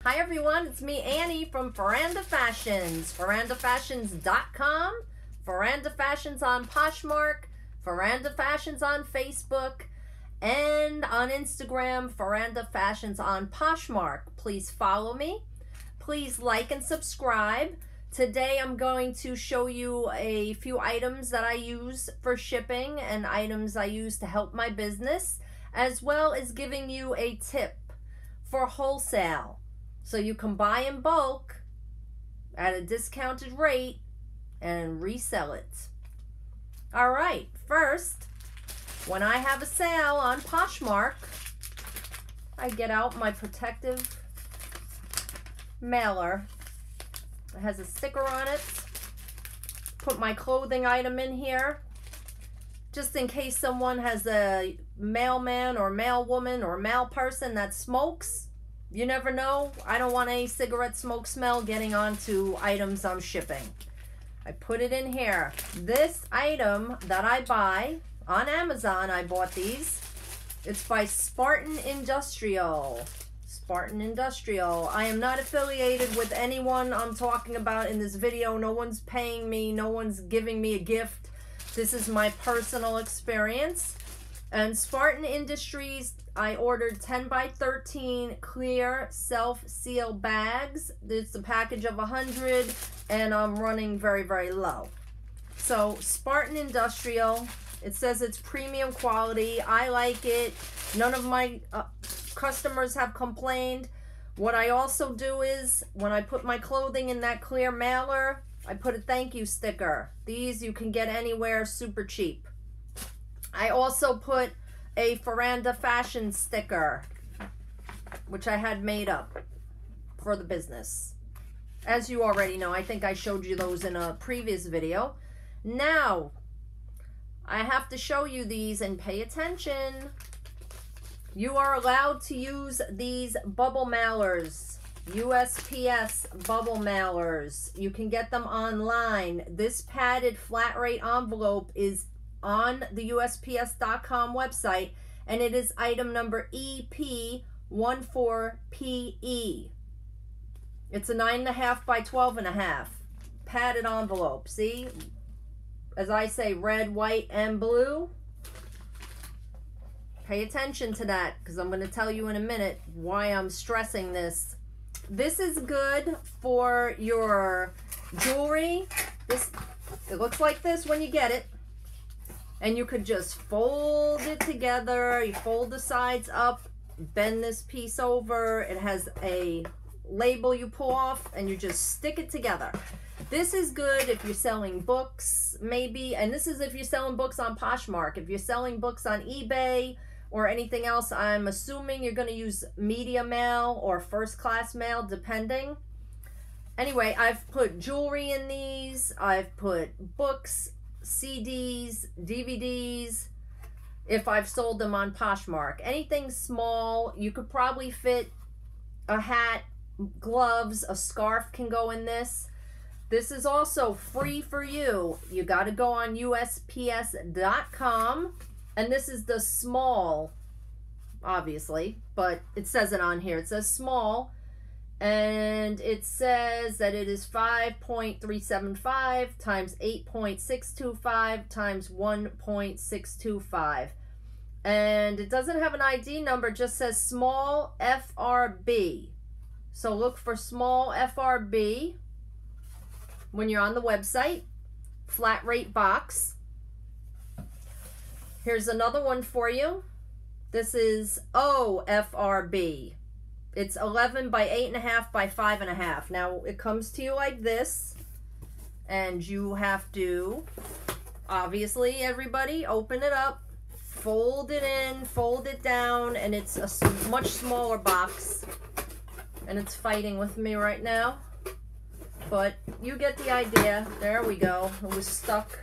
Hi everyone, it's me Annie from Veranda Fashions, verandafashions.com, Veranda Fashions on Poshmark, Veranda Fashions on Facebook, and on Instagram, Veranda Fashions on Poshmark. Please follow me. Please like and subscribe. Today I'm going to show you a few items that I use for shipping and items I use to help my business, as well as giving you a tip for wholesale. So you can buy in bulk at a discounted rate and resell it. All right, first, when I have a sale on Poshmark, I get out my protective mailer. It has a sticker on it. Put my clothing item in here, just in case someone has a mailman or mailwoman or mail person that smokes. You never know. I don't want any cigarette smoke smell getting onto items I'm shipping. I put it in here. This item that I buy on Amazon, I bought these. It's by Spartan Industrial. Spartan Industrial. I am not affiliated with anyone I'm talking about in this video. No one's paying me. No one's giving me a gift. This is my personal experience. And Spartan Industries, I ordered 10 by 13 clear self-seal bags. It's a package of 100 and I'm running very, very low. So Spartan Industrial, it says it's premium quality. I like it. None of my customers have complained. What I also do is when I put my clothing in that clear mailer, I put a thank you sticker. These you can get anywhere super cheap. I also put a Veranda Fashion sticker, which I had made up for the business. As you already know, I think I showed you those in a previous video. Now, I have to show you these and pay attention. You are allowed to use these bubble mailers, USPS bubble mailers. You can get them online. This padded flat rate envelope is on the USPS.com website, and it is item number EP14PE. It's a 9.5 by 12.5 padded envelope. See, as I say, red, white, and blue. Pay attention to that because I'm going to tell you in a minute why I'm stressing this. This is good for your jewelry. It looks like this when you get it. And you could just fold it together. You fold the sides up, bend this piece over. It has a label you pull off and you just stick it together. This is good if you're selling books, maybe. And this is if you're selling books on Poshmark. If you're selling books on eBay or anything else, I'm assuming you're going to use media mail or first class mail, depending. Anyway, I've put jewelry in these. I've put books, CDs, DVDs, if I've sold them on Poshmark. Anything small, you could probably fit a hat, gloves, a scarf can go in this. This is also free for you. You got to go on USPS.com, and this is the small, obviously, but it says it on here. It says small. And it says that it is 5.375 times 8.625 times 1.625. And it doesn't have an ID number, it just says small FRB. So look for small FRB when you're on the website. Flat rate box. Here's another one for you. This is OFRB. It's 11 by 8.5 by 5.5. Now, it comes to you like this, and you have to, obviously, everybody, open it up, fold it in, fold it down, and it's a much smaller box, and it's fighting with me right now, but you get the idea. There we go. It was stuck.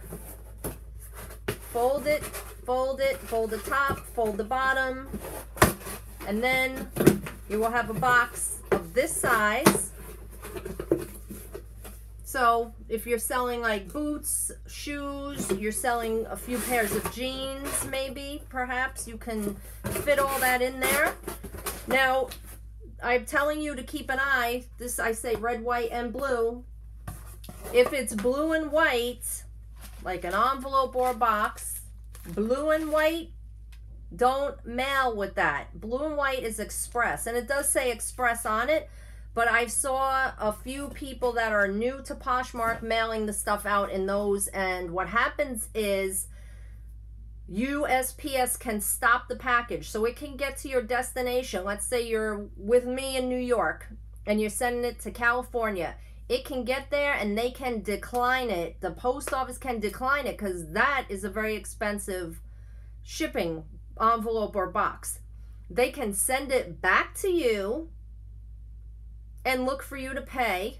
Fold it, fold the top, fold the bottom, and then you will have a box of this size. So if you're selling like boots, shoes, you're selling a few pairs of jeans, maybe, perhaps, you can fit all that in there. Now, I'm telling you to keep an eye. This, I say red, white, and blue. If it's blue and white, like an envelope or a box, blue and white, don't mail with that. Blue and white is express, and it does say express on it, but I saw a few people that are new to Poshmark mailing the stuff out in those, and what happens is USPS can stop the package so it can get to your destination. Let's say you're with me in New York and you're sending it to California. It can get there and they can decline it. The post office can decline it because that is a very expensive shipping envelope or box. They can send it back to you and look for you to pay.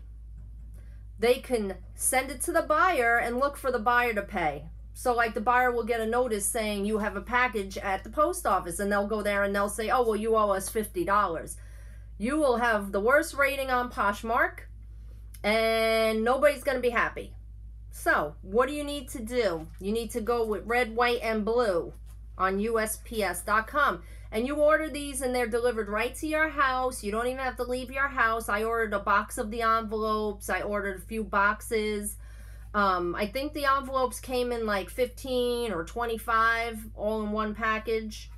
They can send it to the buyer and look for the buyer to pay. So like the buyer will get a notice saying you have a package at the post office, and they'll go there and they'll say, oh, well, you owe us $50. You will have the worst rating on Poshmark and nobody's going to be happy. So what do you need to do? You need to go with red, white, and blue on USPS.com. And you order these and they're delivered right to your house. You don't even have to leave your house. I ordered a box of the envelopes. I ordered a few boxes. I think the envelopes came in like 15 or 25 all in one package.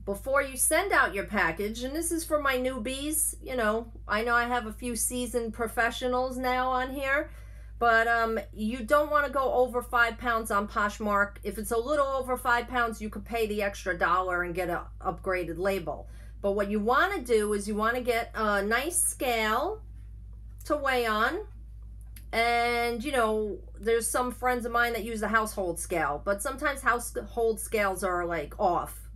Before you send out your package, and this is for my newbies, you know I have a few seasoned professionals now on here, but you don't want to go over 5 pounds on Poshmark. If it's a little over 5 pounds, you could pay the extra $1 and get an upgraded label. But what you want to do is you want to get a nice scale to weigh on. And, you know, there's some friends of mine that use the household scale, but sometimes household scales are like off.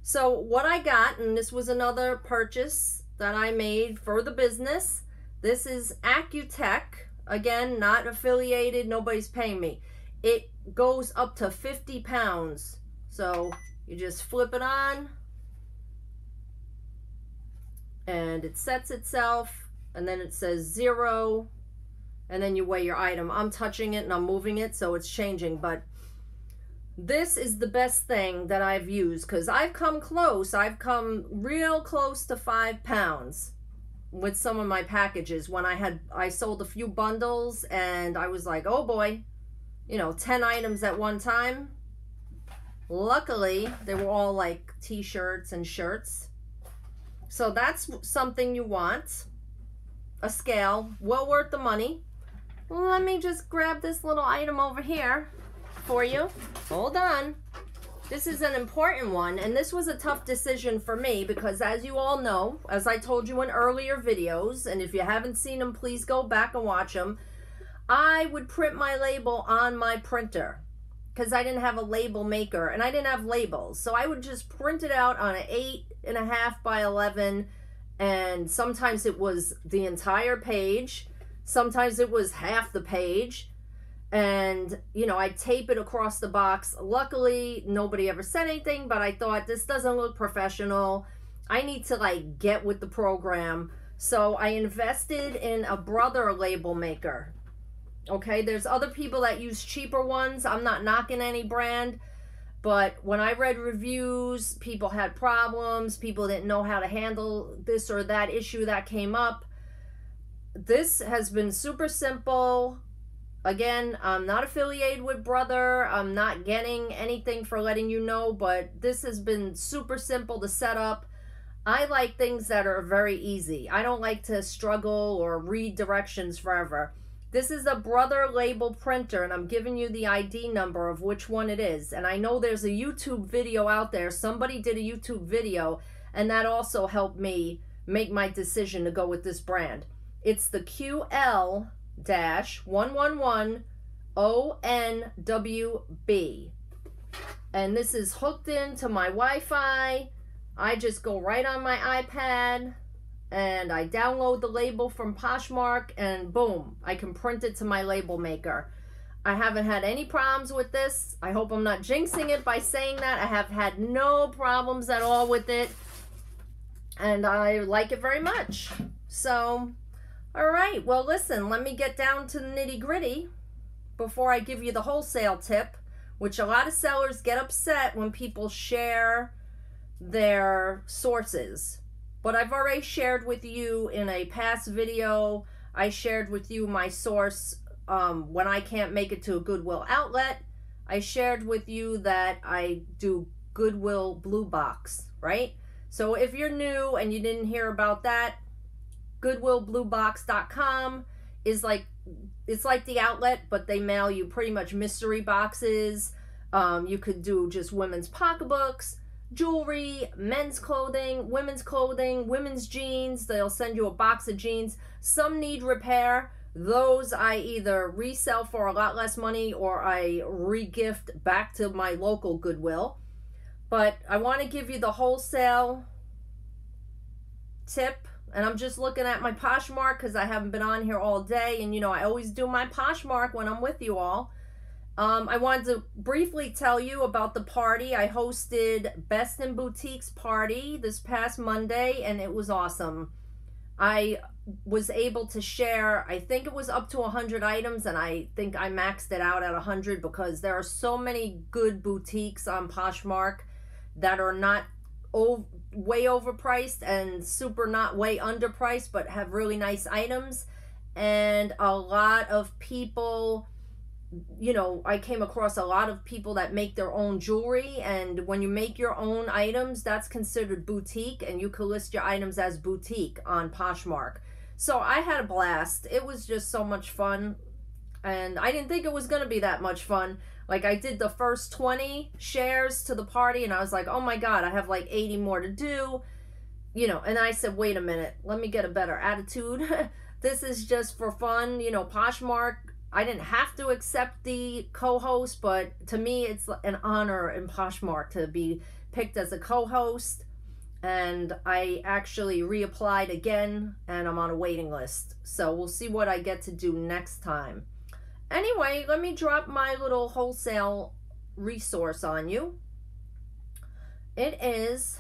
So what I got, and this was another purchase that I made for the business. This is Accutech. Again, not affiliated. Nobody's paying me. It goes up to 50 pounds. So you just flip it on and it sets itself, and then it says 0. And then you weigh your item. I'm touching it and I'm moving it, so it's changing. But this is the best thing that I've used, because I've come close. I've come real close to 5 pounds with some of my packages. When I sold a few bundles and I was like, oh boy, you know, 10 items at one time. Luckily, they were all like t-shirts and shirts. So that's something you want. A scale, well worth the money. Let me just grab this little item over here for you. Hold on. This is an important one, and this was a tough decision for me because, as you all know, as I told you in earlier videos, and if you haven't seen them, please go back and watch them, I would print my label on my printer because I didn't have a label maker and I didn't have labels. So I would just print it out on an 8.5 by 11, and sometimes it was the entire page. Sometimes it was half the page. And, you know, I'd tape it across the box. Luckily, nobody ever said anything, but I thought, this doesn't look professional. I need to, like, get with the program. So I invested in a Brother label maker. Okay, there's other people that use cheaper ones. I'm not knocking any brand. But when I read reviews, people had problems. People didn't know how to handle this or that issue that came up. This has been super simple. Again, I'm not affiliated with Brother. I'm not getting anything for letting you know, but this has been super simple to set up. I like things that are very easy. I don't like to struggle or read directions forever. This is a Brother label printer, and I'm giving you the ID number of which one it is. And I know there's a YouTube video out there. Somebody did a YouTube video, and that also helped me make my decision to go with this brand. It's the QL-111ONWB. And this is hooked into my Wi-Fi. I just go right on my iPad and I download the label from Poshmark, and boom, I can print it to my label maker. I haven't had any problems with this. I hope I'm not jinxing it by saying that. I have had no problems at all with it, and I like it very much. So, all right, well, listen, let me get down to the nitty-gritty before I give you the wholesale tip, which a lot of sellers get upset when people share their sources. But I've already shared with you in a past video, I shared with you my source when I can't make it to a Goodwill outlet. I shared with you that I do Goodwill Blue Box, right? So if you're new and you didn't hear about that, goodwillbluebox.com is like, it's like the outlet, but they mail you pretty much mystery boxes. You could do just women's pocketbooks, jewelry, men's clothing, women's jeans. They'll send you a box of jeans. Some need repair. Those I either resell for a lot less money or I re-gift back to my local Goodwill. But I want to give you the wholesale tip. And I'm just looking at my Poshmark because I haven't been on here all day. And, you know, I always do my Poshmark when I'm with you all. I wanted to briefly tell you about the party. I hosted Best in Boutiques party this past Monday, and it was awesome. I was able to share, I think it was up to 100 items, and I think I maxed it out at 100 because there are so many good boutiques on Poshmark that are not way overpriced and super not way underpriced, but have really nice items. And a lot of people, you know, I came across a lot of people that make their own jewelry, and when you make your own items, that's considered boutique, and you can list your items as boutique on Poshmark. So I had a blast. It was just so much fun, and I didn't think it was going to be that much fun. Like, I did the first 20 shares to the party, and I was like, oh my God, I have like 80 more to do, you know. And I said, wait a minute, let me get a better attitude. This is just for fun, you know. Poshmark, I didn't have to accept the co-host, but to me, it's an honor in Poshmark to be picked as a co-host. And I actually reapplied again, and I'm on a waiting list. So we'll see what I get to do next time. Anyway, let me drop my little wholesale resource on you. It is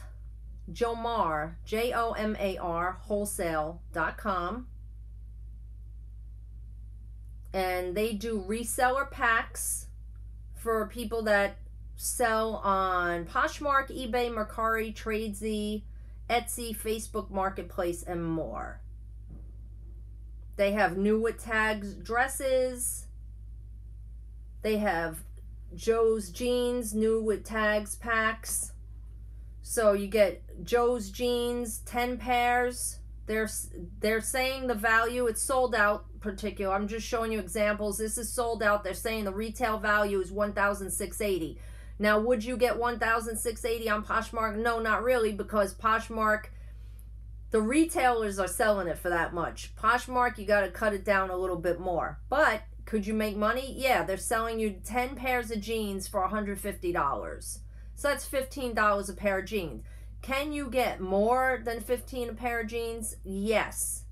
Jomar, Jomar, wholesale.com. And they do reseller packs for people that sell on Poshmark, eBay, Mercari, Tradesy, Etsy, Facebook Marketplace, and more. They have new with tags dresses. They have Joe's jeans, new with tags packs. So you get Joe's jeans, 10 pairs. They're saying the value, it's sold out particular. I'm just showing you examples. This is sold out. They're saying the retail value is $1,680. Now, would you get $1,680 on Poshmark? No, not really, because Poshmark, the retailers are selling it for that much. Poshmark, you got to cut it down a little bit more. But could you make money? Yeah, they're selling you 10 pairs of jeans for $150. So that's $15 a pair of jeans. Can you get more than $15 a pair of jeans? Yes.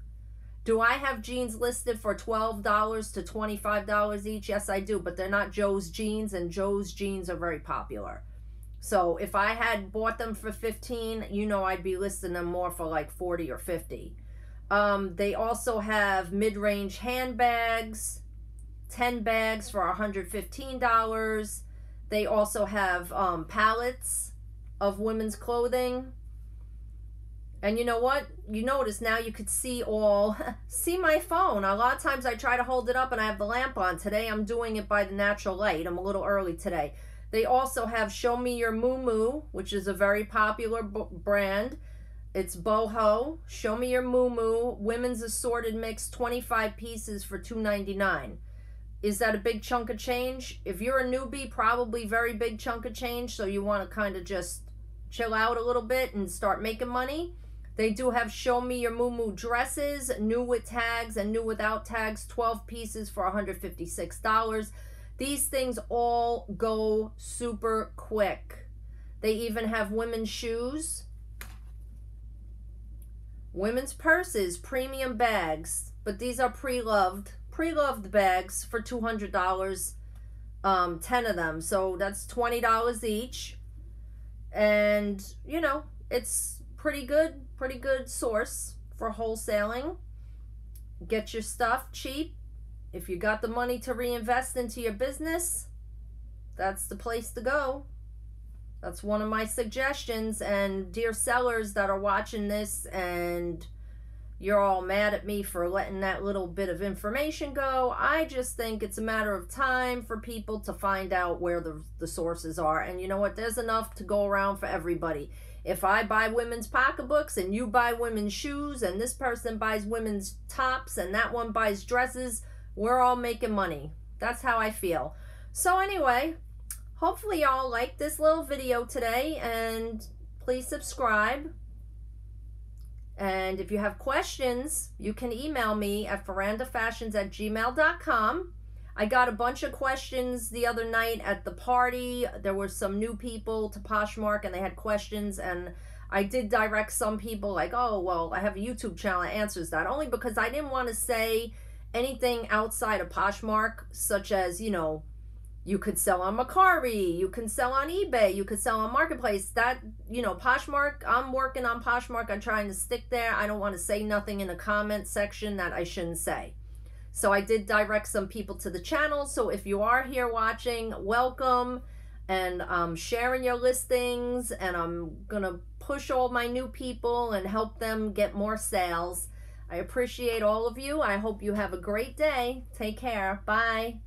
Do I have jeans listed for $12 to $25 each? Yes, I do, but they're not Joe's jeans, and Joe's jeans are very popular. So if I had bought them for $15, you know, I'd be listing them more for like $40 or $50. They also have mid-range handbags, 10 bags for $115. They also have pallets of women's clothing. And you know what? You notice now you could see see my phone. A lot of times I try to hold it up and I have the lamp on. Today I'm doing it by the natural light. I'm a little early today. They also have Show Me Your Moo, which is a very popular brand. It's boho. Show Me Your Moo, women's assorted mix, 25 pieces for $2.99. Is that a big chunk of change? If you're a newbie, probably very big chunk of change. So you want to kind of just chill out a little bit and start making money. They do have Show Me Your Moo dresses, new with tags and new without tags, 12 pieces for $156. These things all go super quick. They even have women's shoes, women's purses, premium bags, but these are pre-loved bags for $200, 10 of them. So that's $20 each. And, you know, it's pretty good source for wholesaling. Get your stuff cheap. If you got the money to reinvest into your business, that's the place to go. That's one of my suggestions. And dear sellers that are watching this and you're all mad at me for letting that little bit of information go, I just think it's a matter of time for people to find out where the sources are. And you know what? There's enough to go around for everybody. If I buy women's pocketbooks and you buy women's shoes and this person buys women's tops and that one buys dresses, we're all making money. That's how I feel. So anyway, hopefully y'all like this little video today, and please subscribe. And if you have questions, you can email me at farandafashions@gmail.com. I got a bunch of questions the other night at the party. There were some new people to Poshmark and they had questions, and I did direct some people like, oh, well, I have a YouTube channel that answers that, only because I didn't want to say anything outside of Poshmark, such as, you know, you could sell on Mercari, you can sell on eBay, you could sell on Marketplace. That, you know, Poshmark, I'm working on Poshmark. I'm trying to stick there. I don't want to say nothing in the comment section that I shouldn't say. So I did direct some people to the channel. So if you are here watching, welcome. And I'm sharing your listings, and I'm going to push all my new people and help them get more sales. I appreciate all of you. I hope you have a great day. Take care. Bye.